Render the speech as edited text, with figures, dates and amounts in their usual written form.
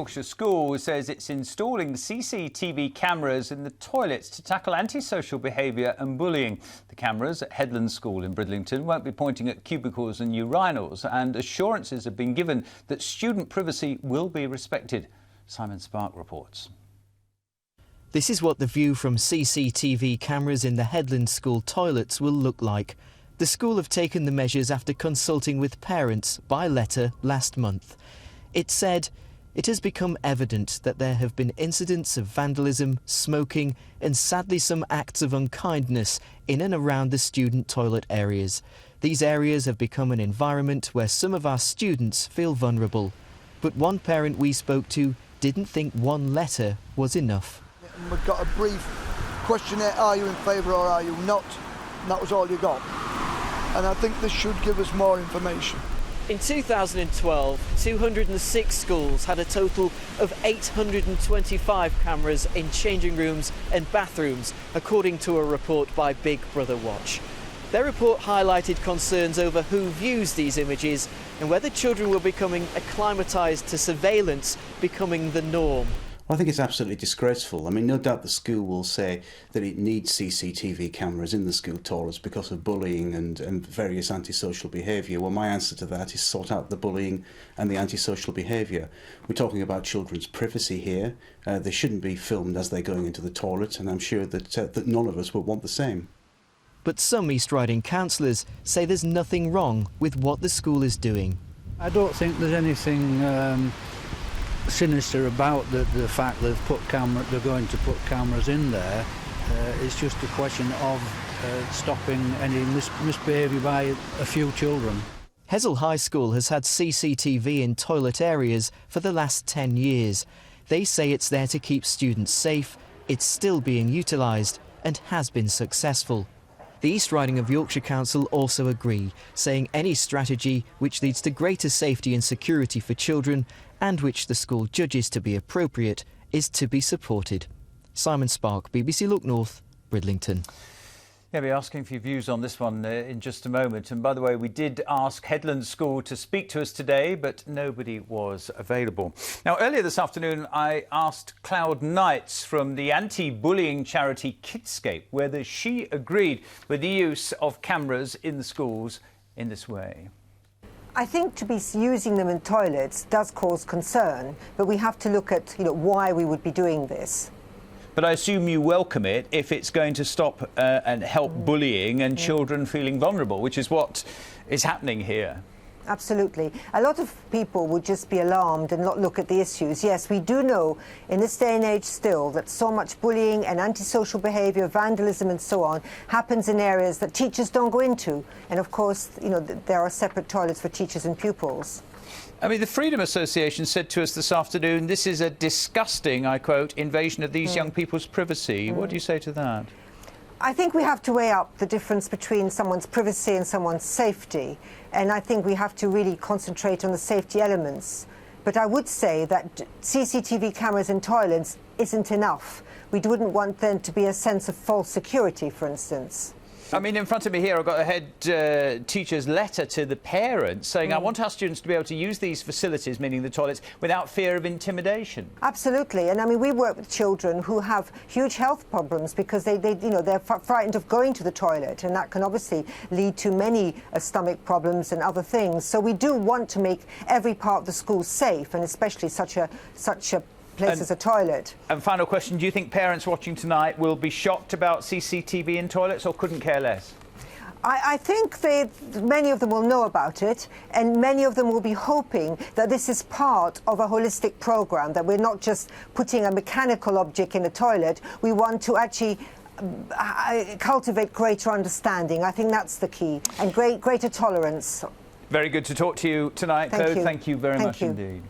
Yorkshire school says it's installing CCTV cameras in the toilets to tackle antisocial behaviour and bullying. The cameras at Headland School in Bridlington won't be pointing at cubicles and urinals, and assurances have been given that student privacy will be respected. Simon Spark reports. This is what the view from CCTV cameras in the Headland School toilets will look like. The school have taken the measures after consulting with parents by letter last month. It said, "It has become evident that there have been incidents of vandalism, smoking and sadly some acts of unkindness in and around the student toilet areas. These areas have become an environment where some of our students feel vulnerable." But one parent we spoke to didn't think one letter was enough. We've got a brief questionnaire, are you in favour or are you not? And that was all you got. And I think this should give us more information. In 2012, 206 schools had a total of 825 cameras in changing rooms and bathrooms, according to a report by Big Brother Watch. Their report highlighted concerns over who views these images and whether children were becoming acclimatised to surveillance becoming the norm. I think it's absolutely disgraceful. I mean, no doubt the school will say that it needs CCTV cameras in the school toilets because of bullying and various antisocial behaviour. Well, my answer to that is sort out the bullying and the antisocial behaviour. We're talking about children's privacy here. They shouldn't be filmed as they're going into the toilet, and I'm sure that none of us would want the same. But some East Riding councillors say there's nothing wrong with what the school is doing. I don't think there's anything sinister about the fact they're going to put cameras in there. It's just a question of stopping any misbehaviour by a few children. Hessle High School has had CCTV in toilet areas for the last 10 years. They say it's there to keep students safe. It's still being utilised and has been successful. The East Riding of Yorkshire Council also agree, saying any strategy which leads to greater safety and security for children and which the school judges to be appropriate is to be supported. Simon Spark, BBC Look North, Bridlington. Yeah, we'll be asking for your views on this one in just a moment. And by the way, we did ask Headland School to speak to us today, but nobody was available. Now, earlier this afternoon, I asked Cloud Knights from the anti-bullying charity Kidscape whether she agreed with the use of cameras in the schools in this way. I think to be using them in toilets does cause concern, but we have to look at why we would be doing this. But I assume you welcome it if it's going to stop and help bullying and children feeling vulnerable, which is what is happening here. Absolutely. A lot of people would just be alarmed and not look at the issues. Yes, we do know in this day and age still that so much bullying and antisocial behaviour, vandalism and so on happens in areas that teachers don't go into. And of course, there are separate toilets for teachers and pupils. I mean, the Freedom Association said to us this afternoon, this is a disgusting, I quote, invasion of these young people's privacy. What do you say to that? I think we have to weigh up the difference between someone's privacy and someone's safety. And I think we have to really concentrate on the safety elements. But I would say that CCTV cameras in toilets isn't enough. We wouldn't want there to be a sense of false security, for instance. I mean, in front of me here, I've got a head teacher's letter to the parents saying, I want our students to be able to use these facilities, meaning the toilets, without fear of intimidation. Absolutely. And I mean, we work with children who have huge health problems because they're frightened of going to the toilet, and that can obviously lead to many stomach problems and other things. So we do want to make every part of the school safe, and especially such a place as a toilet. And final question, do you think parents watching tonight will be shocked about CCTV in toilets or couldn't care less? I think many of them will know about it, and many of them will be hoping that this is part of a holistic programme, that we're not just putting a mechanical object in a toilet. We want to actually cultivate greater understanding. I think that's the key, and greater tolerance. Very good to talk to you tonight, Claude. Thank you very much indeed.